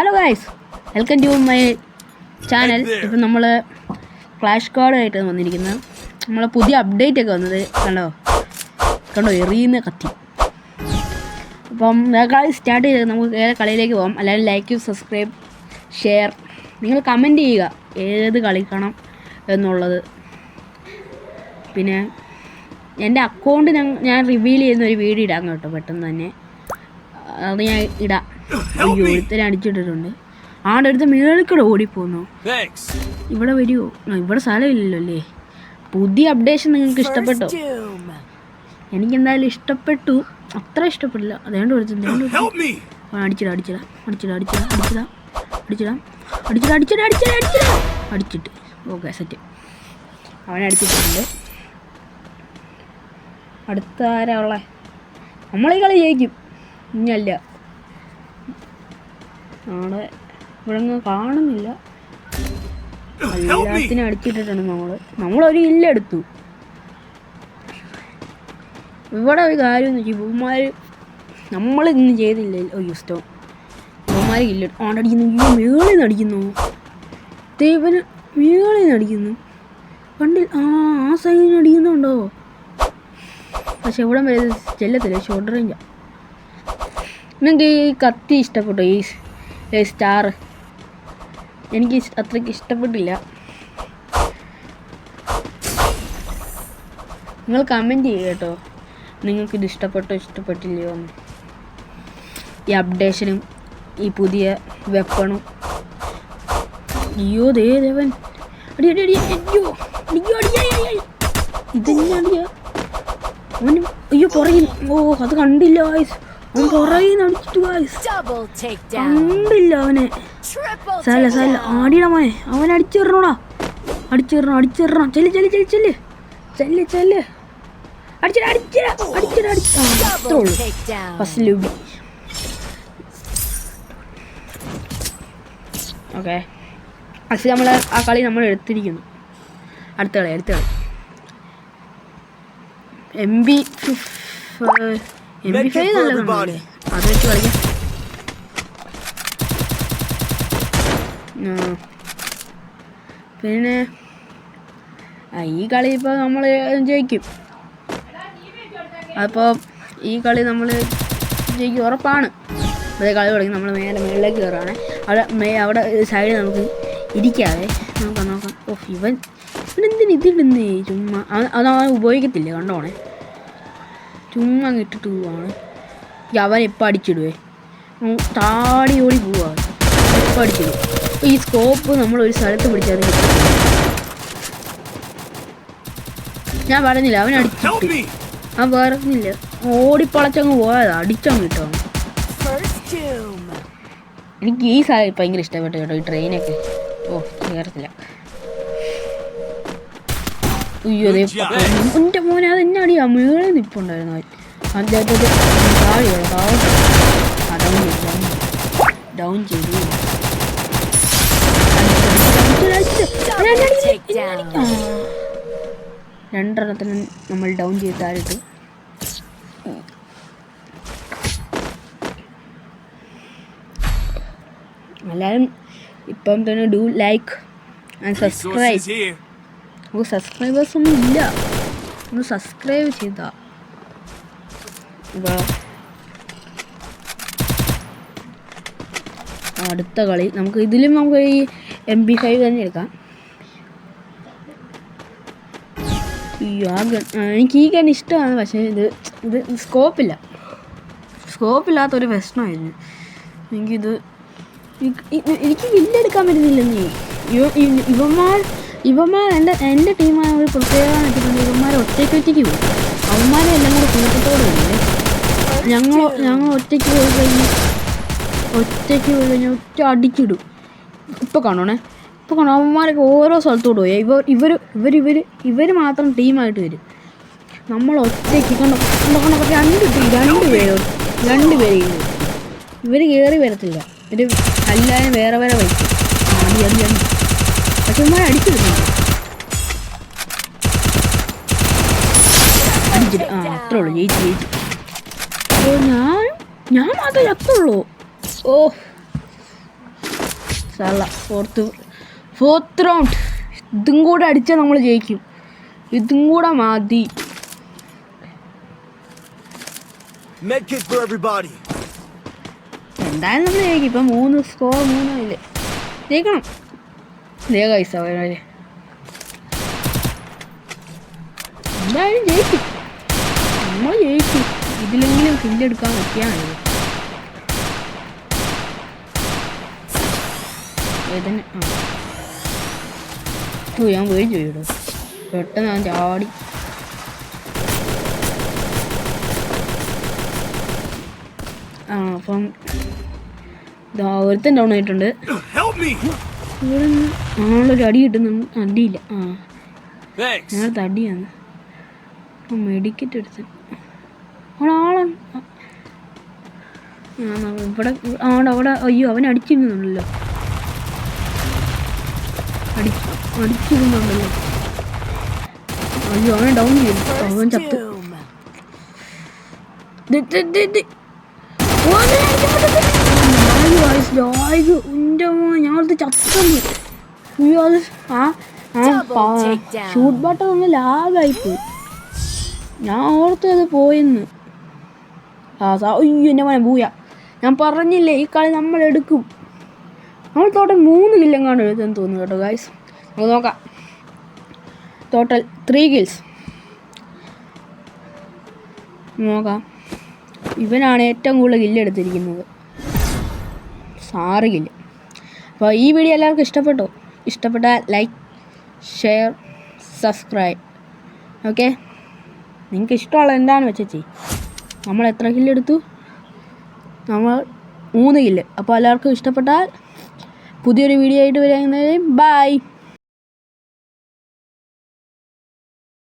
Hello guys, welcome to my channel. ഇപ്പം നമ്മൾ clash കാർഡായിട്ട് വന്നിരിക്കുന്നത്. നമ്മളെ പുതിയ അപ്ഡേറ്റ് ഒക്കെ വന്നത് കണ്ടോ എറിയുന്ന കത്തി. അപ്പം കളി സ്റ്റാർട്ട് ചെയ്ത് നമുക്ക് ഏത് കളിയിലേക്ക് പോകാം. അല്ലെങ്കിൽ ലൈക്ക്, സബ്സ്ക്രൈബ്, ഷെയർ, നിങ്ങൾ കമൻറ്റ് ചെയ്യുക ഏത് കളിക്കണം എന്നുള്ളത്. പിന്നെ എൻ്റെ അക്കൗണ്ട് ഞാൻ റിവീൽ ചെയ്യുന്ന ഒരു വീഡിയോ ഇടാം കേട്ടോ, പെട്ടെന്ന് തന്നെ അത് ഞാൻ ഇടാം. അയ്യോ, ഒരുത്തനെ അടിച്ചിട്ടിട്ടുണ്ട്. ആടെ അടുത്ത് മേളിക്കൂടെ ഓടിപ്പോന്നു. ഇവിടെ വരുമോ? ഇവിടെ സ്ഥലമില്ലല്ലോ അല്ലേ. പുതിയ അപ്ഡേഷൻ നിങ്ങൾക്ക് ഇഷ്ടപ്പെട്ടോ? എനിക്കെന്തായാലും ഇഷ്ടപ്പെട്ടു. അത്ര ഇഷ്ടപ്പെട്ടില്ല. അതുകൊണ്ട് അടിച്ചിട്ട് ഓക്കെ സെറ്റ്. അവനെ അടിച്ചിട്ടുണ്ട്. അടുത്ത ആരാ ഉള്ളേ? നമ്മളീ കളി ജയിക്കും. ഇനിയല്ല, നാളെ ഇവിടെ ഒന്നും കാണുന്നില്ല. എല്ലാത്തിനും അടിച്ചിട്ടിട്ടുണ്ട്. നമ്മളൊരു ഇല്ലെടുത്തു. ഇവിടെ ഒരു കാര്യം എന്ന് വെച്ചാൽ ഇവന്മാർ നമ്മളിന്ന് ചെയ്തില്ല. സ്റ്റോ ഇവന്മാർ ഇല്ല അടിക്കുന്നു. മേളിൽ നിന്ന് അടിക്കുന്നു. ദൈവന് മേളിൽ നിന്ന് അടിക്കുന്നു. കണ്ടിൽ ആ സൈഡിൽ അടിക്കുന്നുണ്ടോ? പക്ഷെ ഇവിടെ വരെ ചെല്ലത്തില്ല. ഷോർട്ട് റേഞ്ചാ. നിങ്ങൾക്ക് ഈ കത്തി ഇഷ്ടപ്പെട്ടോ? ഈ സ്റ്റാർ എനിക്ക് അത്രയ്ക്ക് ഇഷ്ടപ്പെട്ടില്ല. നിങ്ങൾ കമൻറ്റ് ചെയ്യുക കേട്ടോ, നിങ്ങൾക്കിത് ഇഷ്ടപ്പെട്ടോ ഇഷ്ടപ്പെട്ടില്ലയോ എന്ന്. ഈ അപ്ഡേഷനും ഈ പുതിയ വെപ്പണും. അയ്യോ ദേവൻ അടി അടി അടി അയ്യോ അയ്യോ അടിയ ഇതന്നെ അടിയ അവന്. അയ്യോ പുറകിൽ. അത് കണ്ടില്ല ഗൈസ്. അവൻ പുറകിൽ അടിച്ചിട്ട് ഗൈസ്. കണ്ടില്ല അവനെ. സല്ല ആടിയുടെ മോനെ. അവൻ അടിച്ചിടണോടാ. അടിച്ചിടണം. ചെല്ല് അത്രേ ഉള്ളൂ. ഫസ്റ്റ് ലൂബി. ഓക്കെ, ഫസ്റ്റ് നമ്മൾ ആ കളി നമ്മൾ എടുത്തിരിക്കുന്നു. അടുത്ത കളി MP5 നല്ലതാണല്ലേ. അത് വെച്ച് കളിക്കാം. പിന്നെ ഈ കളി ഇപ്പോൾ നമ്മൾ ജയിക്കും. അപ്പോൾ ഈ കളി നമ്മൾ ജയിക്കും ഉറപ്പാണ്. അതേ കളി തുടങ്ങി നമ്മൾ മേളിലേക്ക് കയറുകയാണ്. അവിടെ സൈഡിൽ നമുക്ക് ഇരിക്കാതെ നോക്കാം. ഇവനെന്തിന് ഇതിടുന്നേ? ചുമ്മാ അതവൻ ഉപയോഗിക്കത്തില്ല. കണ്ടോണേ, ചുമ്മാ ഇട്ടിട്ട് പോവാണ്. അവൻ എപ്പോൾ അടിച്ചിടുവേ? താടി ഓടി പോവാണ്. എപ്പോൾ അടിച്ചിടും? ഈ സ്കോപ്പ് നമ്മളൊരു സ്ഥലത്ത് പിടിച്ചാൽ ഞാൻ പറഞ്ഞില്ല. അവൻ അടിച്ചിട്ട് പറഞ്ഞില്ല. ഓടിപ്പളച്ചങ്ങ് പോയതാ. അടിച്ചങ്ങ് കിട്ടോ. എനിക്ക് ഈ സാധനം ഭയങ്കര ഇഷ്ടപ്പെട്ടു കേട്ടോ, ഈ ട്രെയിനൊക്കെ. കയറത്തില്ല. അയ്യോ എൻ്റെ മോനെ, അതെന്നെ അടിയാ. മേളിൽ നിൽപ്പുണ്ടായിരുന്നു അവൻ. അദ്ദേഹത്തെ ഡൗൺ ചെയ്തു. രണ്ടെണ്ണത്തിന് നമ്മൾ ഡൗൺ ചെയ്ത് താഴിട്ട്. എല്ലാവരും ഇപ്പം തന്നെ ഡു ലൈക്ക് ആൻഡ് സബ്സ്ക്രൈബ്. നമുക്ക് സബ്സ്ക്രൈബേഴ്സ് ഒന്നും ഇല്ല. ഒന്ന് സബ്സ്ക്രൈബ് ചെയ്താ. അടുത്ത കളി നമുക്ക് ഇതിലും നമുക്ക് ഈ MP5 തന്നെ എടുക്കാം. എനിക്ക് ഈ ഗൺ ഇഷ്ടമാണ്. പക്ഷേ ഇത് സ്കോപ്പില്ലാത്തൊരു പ്രശ്നമായിരുന്നു. എനിക്ക് വില്ലെടുക്കാൻ പറ്റുന്നില്ലെന്നേ. ഇവന്മാർ എൻ്റെ ടീമായ ഒരു പ്രത്യേകത വെച്ചിട്ടുണ്ട്. ഇവന്മാർ ഒറ്റയ്ക്ക് പോകും. അവന്മാരെ എല്ലാം കൂടെ കൂട്ടത്തോടെ ഉണ്ട്. ഞങ്ങൾ ഒറ്റയ്ക്ക് പോയി കഴിഞ്ഞാൽ ഒറ്റ അടിച്ചിടും. ഇപ്പോൾ കാണോ അവന്മാരൊക്കെ ഓരോ സ്ഥലത്തോട്ട് പോയി. ഇവർ മാത്രം ടീമായിട്ട് വരും. നമ്മൾ ഒറ്റയ്ക്ക് കണ്ടോ രണ്ട് പേര് ഇവർ കയറി വരത്തില്ല. ഇവർ എല്ലാവരും വേറെ വയ്ക്കും. അടി പക്ഷെ ഇവന്മാർ അടിച്ചിടുന്നുണ്ട്. അടിച്ചിട്ട് അത്രേ ഉള്ളൂ. ജയിച്ചു. ഞാൻ മാത്രമേ ചത്തുള്ളൂ. Sara fourth round. ഇതും കൂടെ അടിച്ചാൽ നമ്മൾ ജയിക്കും. ഇതും കൂടെ മതി. എന്തായാലും നമ്മൾ ജയിക്കും. ഇപ്പം 3 സ്കോർ 3 ആയില്ലേ, ജയിക്കണം. ഗൈസ് അവരെ എന്തായാലും ജയിക്കും, നമ്മൾ ജയിക്കും. ഇതിലെങ്കിലും കില്ലെടുക്കാൻ പറ്റിയാണ്. ഞാൻ പോയി ചെയ്യടോ, പെട്ടെന്ന് ഞാൻ ചാടി. അപ്പം ഒരുത്തൻ ഡൗൺ ആയിട്ടുണ്ട്. ഇവിടെ ആളൊരു അടി കിട്ടുന്നുണ്ട്. അടിയില്ല. ഞങ്ങളത്തെ അടിയാണ്. മെഡിക്കറ്റ് എടുത്ത് ആളാണ് ഇവിടെ. അവിടെ അയ്യോ അവൻ അടിച്ചിരുന്നുണ്ടല്ലോ, അടിച്ചിരുന്നുണ്ടല്ലോ. അയ്യോ അവനെ ഡൗൺ ചെയ്തു, അവൻ ചത്തു. ഞങ്ങളത് ചത്തന്നു. അയ്യോ അത് ഷൂട്ട് ബട്ടൺ ഒന്ന് ലാഗായിപ്പോയി. ഞാൻ ഓർത്തത് പോയെന്ന്. അയ്യോ എൻ്റെ മോനെ പൂയ. ഞാൻ പറഞ്ഞില്ലേ ഈ കളി നമ്മൾ എടുക്കും. നമ്മൾ ടോട്ടൽ 3 കില്ലെങ്ങാണ്ട് എഴുതാൻ തോന്നുന്നു കേട്ടോ ഗൈസ്. നമുക്ക് നോക്കാം. ടോട്ടൽ 3 കിൽസ് നോക്കാം. ഇവനാണ് ഏറ്റവും കൂടുതൽ കില്ലെടുത്തിരിക്കുന്നത്, 6 കില്ല്. അപ്പോൾ ഈ വീഡിയോ എല്ലാവർക്കും ഇഷ്ടപ്പെട്ടോ? ഇഷ്ടപ്പെട്ടാൽ ലൈക്ക്, ഷെയർ, സബ്സ്ക്രൈബ്. ഓക്കെ, നിങ്ങൾക്ക് ഇഷ്ടമുള്ള എന്താണെന്ന് വെച്ചാൽ ചെയ്യും. നമ്മൾ എത്ര കില്ലെടുത്തു? നമ്മൾ 3 കില്ല്. അപ്പോൾ എല്ലാവർക്കും ഇഷ്ടപ്പെട്ടാൽ പുതിയൊരു വീഡിയോ ആയിട്ട് വരുന്നവരെ ബൈ.